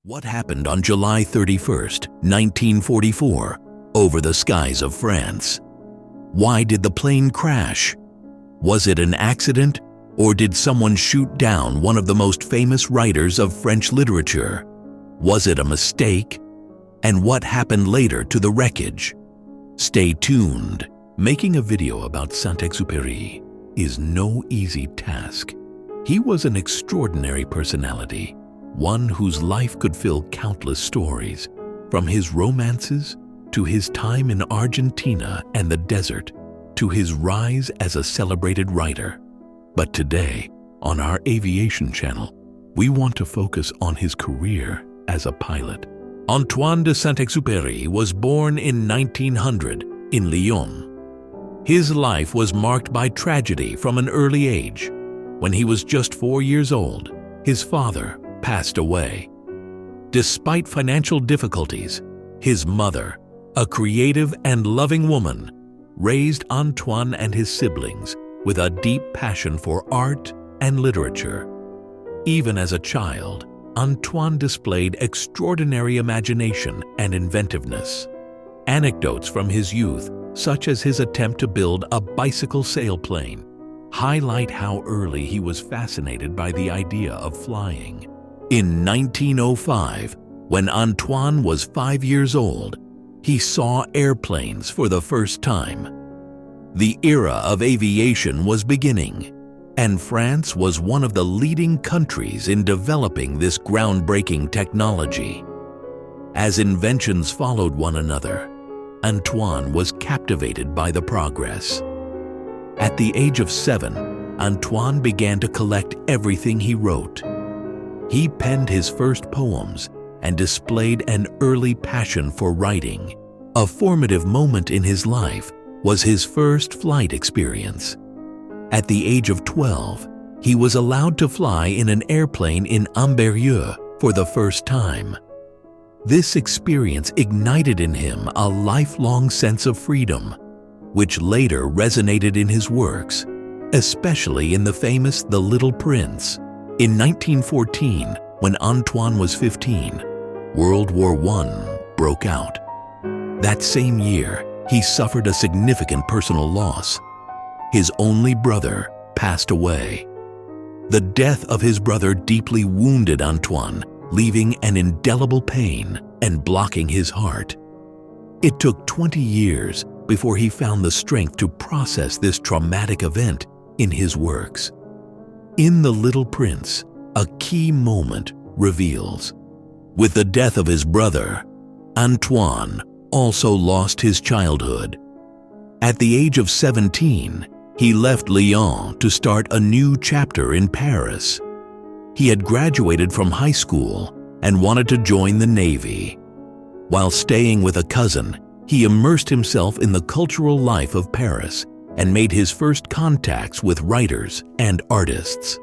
What happened on July 31st, 1944, over the skies of France? Why did the plane crash? Was it an accident, or did someone shoot down one of the most famous writers of French literature? Was it a mistake? And what happened later to the wreckage? Stay tuned. Making a video about Saint-Exupéry is no easy task. He was an extraordinary personality, one whose life could fill countless stories, from his romances to his time in Argentina and the desert, to his rise as a celebrated writer. But today, on our Aviation channel, we want to focus on his career as a pilot. Antoine de Saint-Exupéry was born in 1900 in Lyon. His life was marked by tragedy from an early age. When he was just 4 years old, his father passed away. Despite financial difficulties, his mother, a creative and loving woman, raised Antoine and his siblings with a deep passion for art and literature. Even as a child, Antoine displayed extraordinary imagination and inventiveness. Anecdotes from his youth, such as his attempt to build a bicycle sailplane, highlight how early he was fascinated by the idea of flying. In 1905, when Antoine was 5 years old, he saw airplanes for the first time. The era of aviation was beginning, and France was one of the leading countries in developing this groundbreaking technology. As inventions followed one another, Antoine was captivated by the progress. At the age of 7, Antoine began to collect everything he wrote. He penned his first poems and displayed an early passion for writing. A formative moment in his life was his first flight experience. At the age of 12, he was allowed to fly in an airplane in Ambérieu for the first time. This experience ignited in him a lifelong sense of freedom, which later resonated in his works, especially in the famous The Little Prince. In 1914, when Antoine was 15, World War I broke out. That same year, he suffered a significant personal loss. His only brother passed away. The death of his brother deeply wounded Antoine, leaving an indelible pain and blocking his heart. It took 20 years before he found the strength to process this traumatic event in his works. In The Little Prince, a key moment reveals. With the death of his brother, Antoine also lost his childhood. At the age of 17, he left Lyon to start a new chapter in Paris. He had graduated from high school and wanted to join the Navy. While staying with a cousin, he immersed himself in the cultural life of Paris and made his first contacts with writers and artists.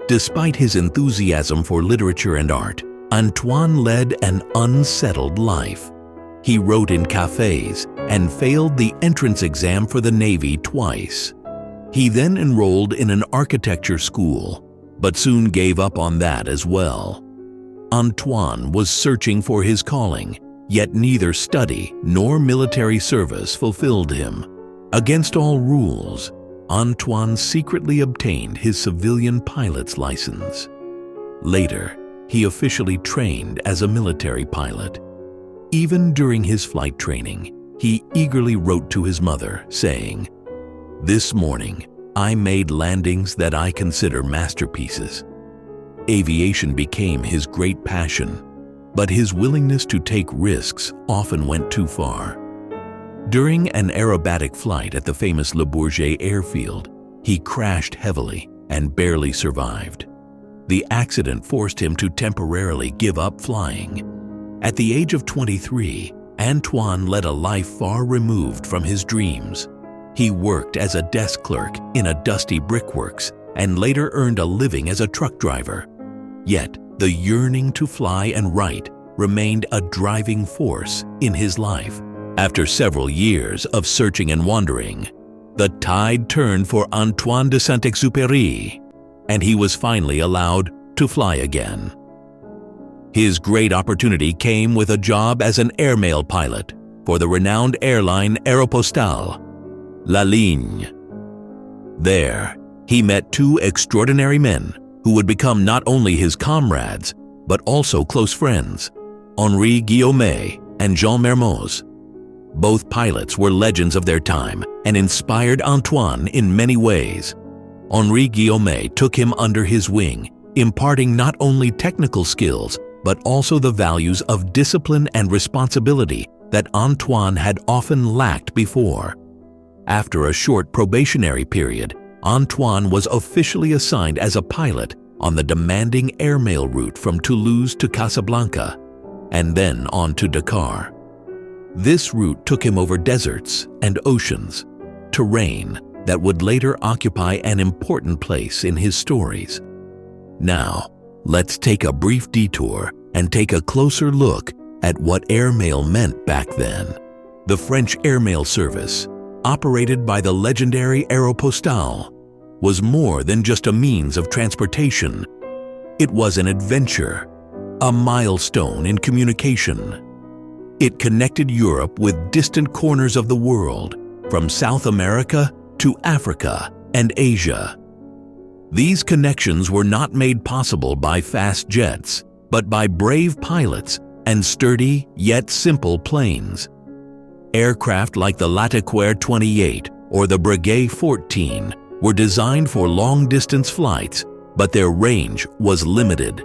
Despite his enthusiasm for literature and art, Antoine led an unsettled life. He wrote in cafes and failed the entrance exam for the Navy twice. He then enrolled in an architecture school, but soon gave up on that as well. Antoine was searching for his calling, yet neither study nor military service fulfilled him. Against all rules, Antoine secretly obtained his civilian pilot's license. Later, he officially trained as a military pilot. Even during his flight training, he eagerly wrote to his mother, saying, "This morning, I made landings that I consider masterpieces." Aviation became his great passion, but his willingness to take risks often went too far. During an aerobatic flight at the famous Le Bourget airfield, he crashed heavily and barely survived. The accident forced him to temporarily give up flying. At the age of 23, Antoine led a life far removed from his dreams. He worked as a desk clerk in a dusty brickworks and later earned a living as a truck driver. Yet, the yearning to fly and write remained a driving force in his life. After several years of searching and wandering, the tide turned for Antoine de Saint-Exupéry, and he was finally allowed to fly again. His great opportunity came with a job as an airmail pilot for the renowned airline Aéropostale, La Ligne. There, he met two extraordinary men who would become not only his comrades, but also close friends, Henri Guillaumet and Jean Mermoz. Both pilots were legends of their time and inspired Antoine in many ways. Henri Guillaumet took him under his wing, imparting not only technical skills, but also the values of discipline and responsibility that Antoine had often lacked before. After a short probationary period, Antoine was officially assigned as a pilot on the demanding airmail route from Toulouse to Casablanca, and then on to Dakar. This route took him over deserts and oceans, terrain that would later occupy an important place in his stories. Now, let's take a brief detour and take a closer look at what airmail meant back then. The French airmail service, operated by the legendary Aéropostale, was more than just a means of transportation. It was an adventure, a milestone in communication. It connected Europe with distant corners of the world, from South America to Africa and Asia. These connections were not made possible by fast jets, but by brave pilots and sturdy yet simple planes. Aircraft like the Lockheed P-38 or the Breguet 14 were designed for long-distance flights, but their range was limited.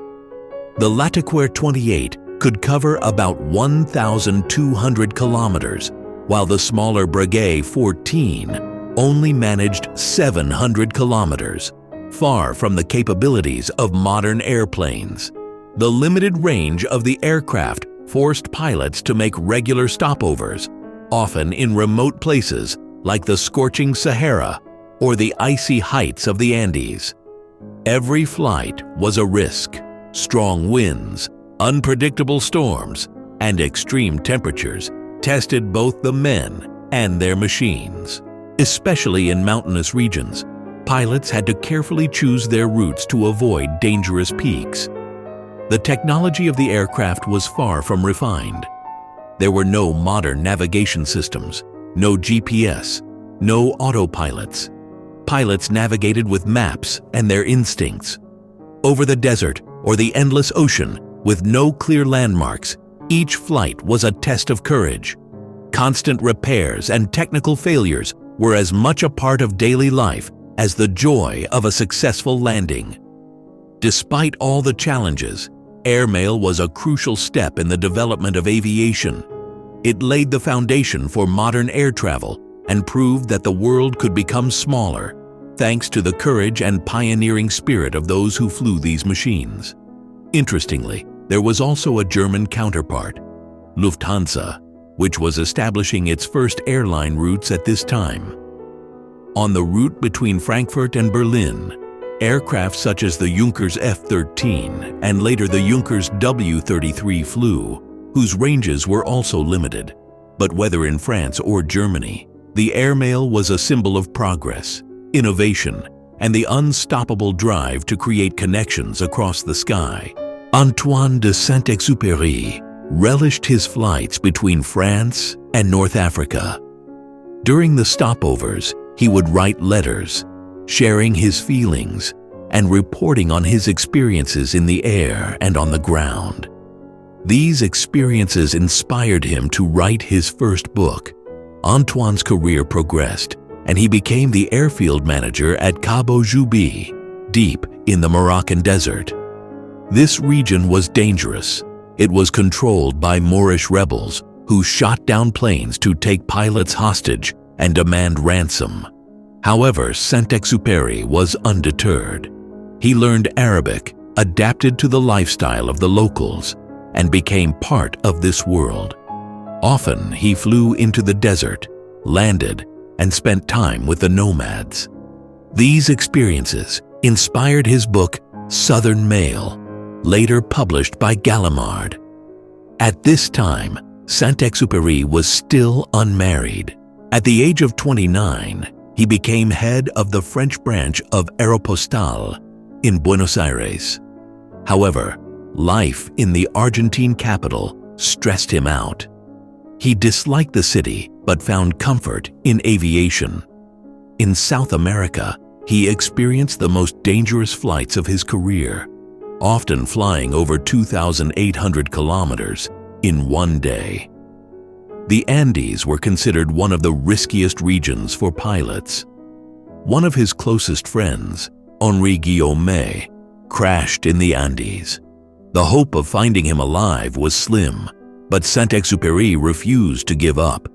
The Lockheed P-38 could cover about 1,200 kilometers, while the smaller Breguet 14 only managed 700 kilometers, far from the capabilities of modern airplanes. The limited range of the aircraft forced pilots to make regular stopovers, often in remote places like the scorching Sahara or the icy heights of the Andes. Every flight was a risk. Strong winds, unpredictable storms, and extreme temperatures tested both the men and their machines. Especially in mountainous regions, pilots had to carefully choose their routes to avoid dangerous peaks. The technology of the aircraft was far from refined. There were no modern navigation systems, no GPS, no autopilots. Pilots navigated with maps and their instincts. Over the desert or the endless ocean, with no clear landmarks, each flight was a test of courage. Constant repairs and technical failures were as much a part of daily life as the joy of a successful landing. Despite all the challenges, airmail was a crucial step in the development of aviation. It laid the foundation for modern air travel and proved that the world could become smaller, thanks to the courage and pioneering spirit of those who flew these machines. Interestingly, there was also a German counterpart, Lufthansa, which was establishing its first airline routes at this time. On the route between Frankfurt and Berlin, aircraft such as the Junkers F-13 and later the Junkers W-33 flew, whose ranges were also limited. But whether in France or Germany, the airmail was a symbol of progress, innovation, and the unstoppable drive to create connections across the sky. Antoine de Saint-Exupéry relished his flights between France and North Africa. During the stopovers, he would write letters, sharing his feelings and reporting on his experiences in the air and on the ground. These experiences inspired him to write his first book. Antoine's career progressed, and he became the airfield manager at Cabo Juby, deep in the Moroccan desert. This region was dangerous. It was controlled by Moorish rebels who shot down planes to take pilots hostage and demand ransom. However, Saint-Exupéry was undeterred. He learned Arabic, adapted to the lifestyle of the locals, and became part of this world. Often he flew into the desert, landed, and spent time with the nomads. These experiences inspired his book Southern Mail, later published by Gallimard. At this time, Saint-Exupéry was still unmarried. At the age of 29, he became head of the French branch of Aéropostale in Buenos Aires. However, Life in the Argentine capital stressed him out. He disliked the city but found comfort in aviation. In South America, he experienced the most dangerous flights of his career, often flying over 2,800 kilometers in one day. The Andes were considered one of the riskiest regions for pilots. One of his closest friends, Henri Guillaume, crashed in the Andes. The hope of finding him alive was slim, but Saint-Exupéry refused to give up.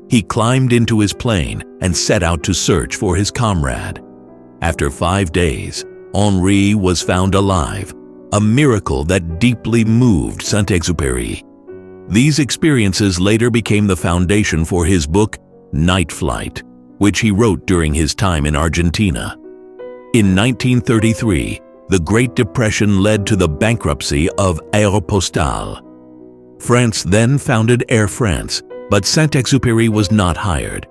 He climbed into his plane and set out to search for his comrade. After 5 days, Henri was found alive, a miracle that deeply moved Saint-Exupéry. These experiences later became the foundation for his book, Night Flight, which he wrote during his time in Argentina. In 1933, the Great Depression led to the bankruptcy of Aéropostale. France then founded Air France, but Saint-Exupéry was not hired.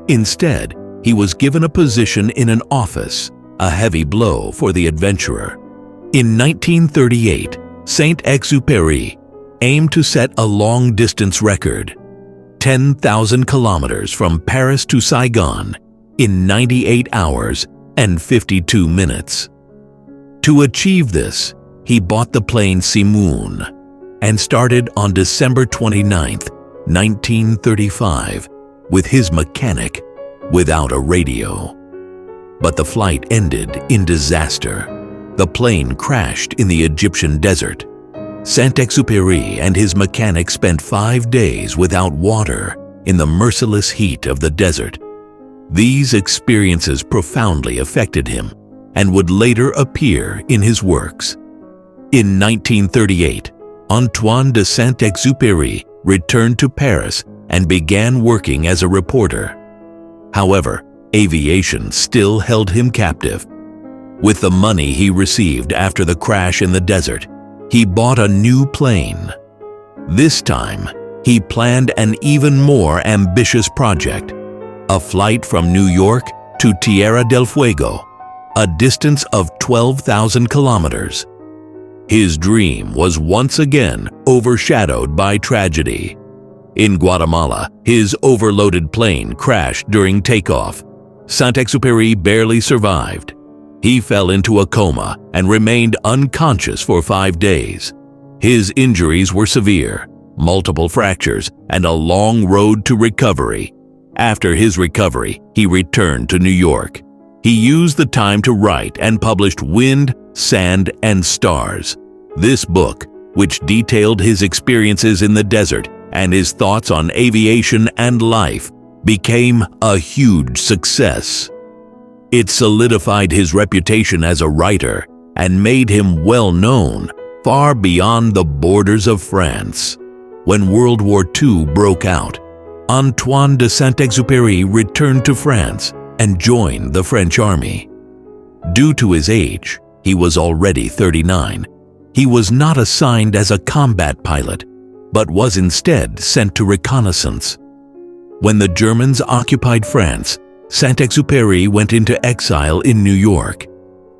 Instead, he was given a position in an office, a heavy blow for the adventurer. In 1938, Saint-Exupéry aimed to set a long-distance record, 10,000 kilometers from Paris to Saigon in 98 hours and 52 minutes. To achieve this, he bought the plane Simoun and started on December 29, 1935, with his mechanic without a radio. But the flight ended in disaster. The plane crashed in the Egyptian desert. Saint-Exupéry and his mechanic spent 5 days without water in the merciless heat of the desert. These experiences profoundly affected him and would later appear in his works. In 1938, Antoine de Saint-Exupéry returned to Paris and began working as a reporter. However, aviation still held him captive. With the money he received after the crash in the desert, he bought a new plane. This time, he planned an even more ambitious project, a flight from New York to Tierra del Fuego, a distance of 12,000 kilometers. His dream was once again overshadowed by tragedy. In Guatemala, his overloaded plane crashed during takeoff. Saint-Exupéry barely survived. He fell into a coma and remained unconscious for 5 days. His injuries were severe, multiple fractures, and a long road to recovery. After his recovery, he returned to New York. He used the time to write and published Wind, Sand, and Stars. This book, which detailed his experiences in the desert and his thoughts on aviation and life, became a huge success. It solidified his reputation as a writer and made him well known far beyond the borders of France. When World War II broke out, Antoine de Saint-Exupéry returned to France and joined the French army. Due to his age, he was already 39. He was not assigned as a combat pilot, but was instead sent to reconnaissance. When the Germans occupied France, Saint-Exupéry went into exile in New York.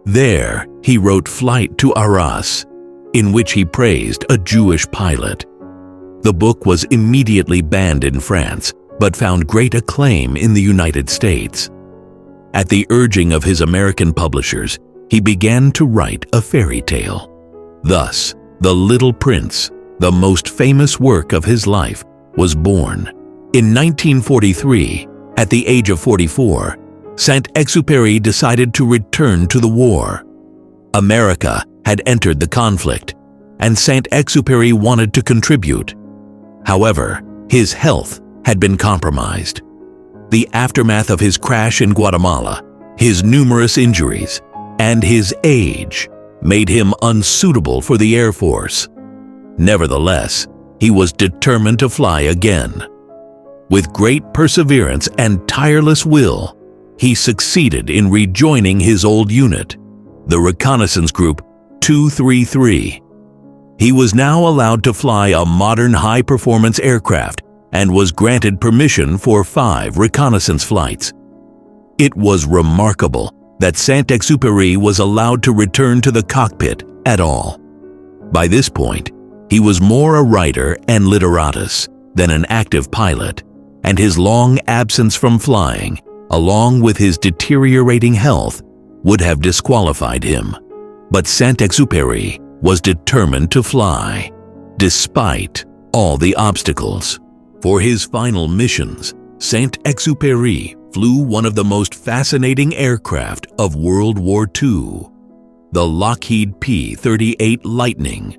There, he wrote Flight to Arras, in which he praised a Jewish pilot. The book was immediately banned in France, but found great acclaim in the United States. At the urging of his American publishers, he began to write a fairy tale. Thus, The Little Prince, the most famous work of his life, was born. In 1943, at the age of 44, Saint-Exupéry decided to return to the war. America had entered the conflict, and Saint-Exupéry wanted to contribute. However, his health had been compromised. The aftermath of his crash in Guatemala, his numerous injuries, and his age made him unsuitable for the Air Force. Nevertheless, he was determined to fly again. With great perseverance and tireless will, he succeeded in rejoining his old unit, the Reconnaissance Group 233. He was now allowed to fly a modern high-performance aircraft and was granted permission for 5 reconnaissance flights. It was remarkable that Saint-Exupéry was allowed to return to the cockpit at all. By this point, he was more a writer and literatus than an active pilot, and his long absence from flying, along with his deteriorating health, would have disqualified him. But Saint-Exupéry was determined to fly, despite all the obstacles. For his final missions, Saint-Exupéry flew one of the most fascinating aircraft of World War II, the Lockheed P-38 Lightning.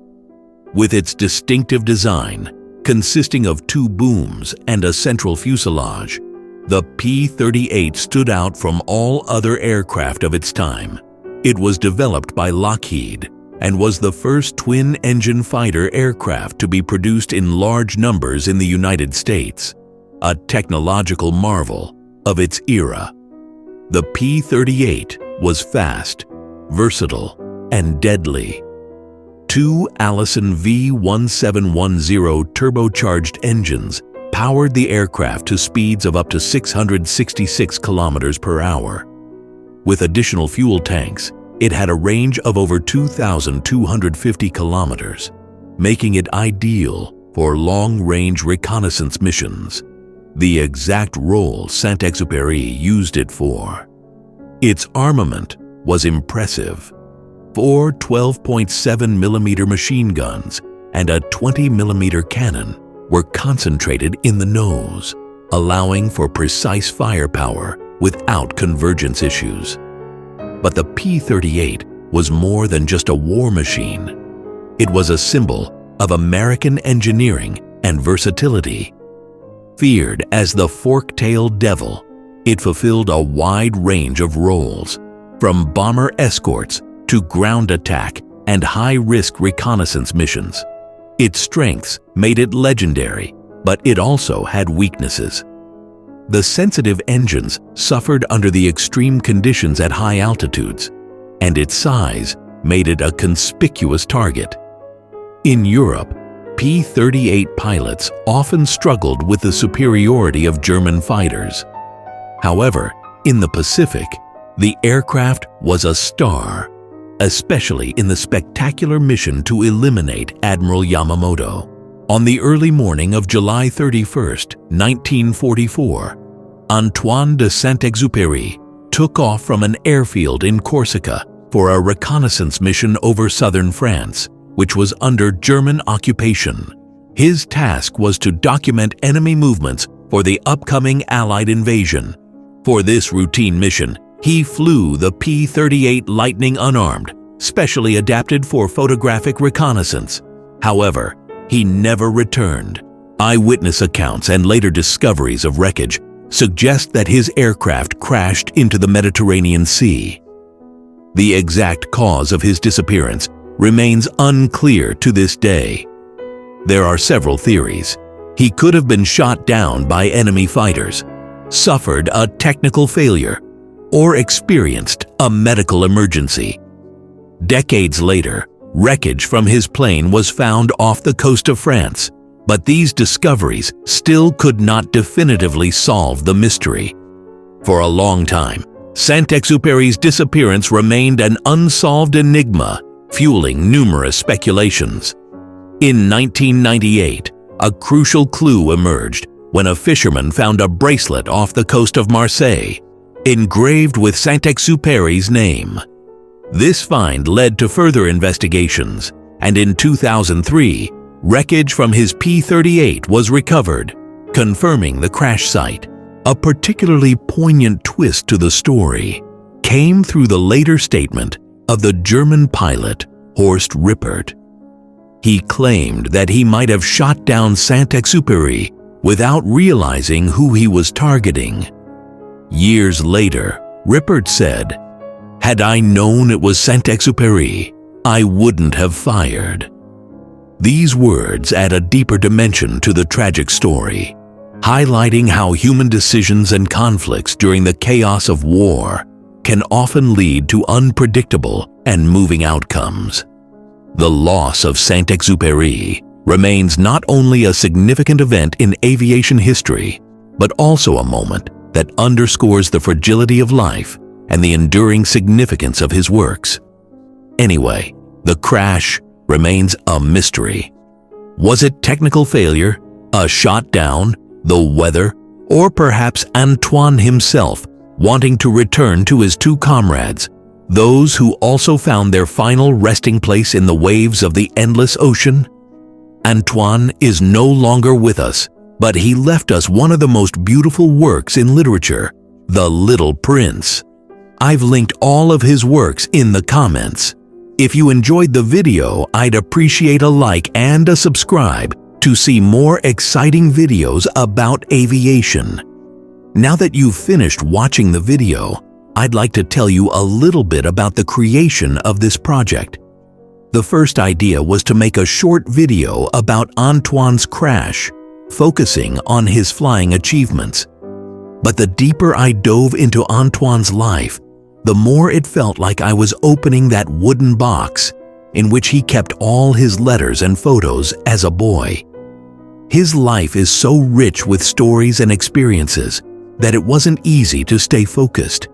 With its distinctive design, consisting of two booms and a central fuselage, the P-38 stood out from all other aircraft of its time. It was developed by Lockheed and was the first twin-engine fighter aircraft to be produced in large numbers in the United States, a technological marvel of its era. The P-38 was fast, versatile, and deadly. Two Allison V1710 turbocharged engines powered the aircraft to speeds of up to 666 kilometers per hour. With additional fuel tanks, it had a range of over 2,250 kilometers, making it ideal for long-range reconnaissance missions, the exact role Saint-Exupéry used it for. Its armament was impressive. 4 12.7mm machine guns and a 20mm cannon were concentrated in the nose, allowing for precise firepower without convergence issues. But the P-38 was more than just a war machine. It was a symbol of American engineering and versatility. Feared as the fork-tailed devil, it fulfilled a wide range of roles, from bomber escorts to ground attack and high-risk reconnaissance missions. Its strengths made it legendary, but it also had weaknesses. The sensitive engines suffered under the extreme conditions at high altitudes, and its size made it a conspicuous target. In Europe, P-38 pilots often struggled with the superiority of German fighters. However, in the Pacific, the aircraft was a star, especially in the spectacular mission to eliminate Admiral Yamamoto. On the early morning of July 31, 1944, Antoine de Saint-Exupéry took off from an airfield in Corsica for a reconnaissance mission over southern France, which was under German occupation. His task was to document enemy movements for the upcoming Allied invasion. For this routine mission, he flew the P-38 Lightning unarmed, specially adapted for photographic reconnaissance. However, he never returned. Eyewitness accounts and later discoveries of wreckage suggest that his aircraft crashed into the Mediterranean Sea. The exact cause of his disappearance remains unclear to this day. There are several theories. He could have been shot down by enemy fighters, suffered a technical failure, or experienced a medical emergency. Decades later, wreckage from his plane was found off the coast of France, but these discoveries still could not definitively solve the mystery. For a long time, Saint-Exupéry's disappearance remained an unsolved enigma, fueling numerous speculations. In 1998, a crucial clue emerged when a fisherman found a bracelet off the coast of Marseille, engraved with Saint-Exupéry's name. This find led to further investigations, and in 2003, wreckage from his P-38 was recovered, confirming the crash site. A particularly poignant twist to the story came through the later statement of the German pilot Horst Rippert. He claimed that he might have shot down Saint-Exupéry without realizing who he was targeting. Years later, Rippert said, "Had I known it was Saint-Exupéry, I wouldn't have fired." These words add a deeper dimension to the tragic story, highlighting how human decisions and conflicts during the chaos of war can often lead to unpredictable and moving outcomes. The loss of Saint-Exupéry remains not only a significant event in aviation history, but also a moment that underscores the fragility of life and the enduring significance of his works. Anyway, the crash remains a mystery. Was it technical failure, a shot down, the weather, or perhaps Antoine himself wanting to return to his two comrades, those who also found their final resting place in the waves of the endless ocean? Antoine is no longer with us, but he left us one of the most beautiful works in literature, The Little Prince. I've linked all of his works in the comments. If you enjoyed the video, I'd appreciate a like and a subscribe to see more exciting videos about aviation. Now that you've finished watching the video, I'd like to tell you a little bit about the creation of this project. The first idea was to make a short video about Antoine's crash, focusing on his flying achievements. But the deeper I dove into Antoine's life, the more it felt like I was opening that wooden box in which he kept all his letters and photos as a boy. His life is so rich with stories and experiences that it wasn't easy to stay focused.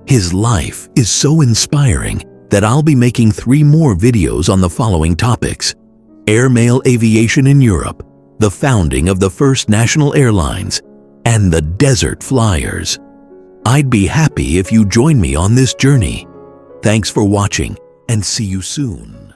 His life is so inspiring that I'll be making 3 more videos on the following topics: airmail aviation in Europe, the founding of the first national airlines, and the desert flyers. I'd be happy if you join me on this journey. Thanks for watching, and see you soon.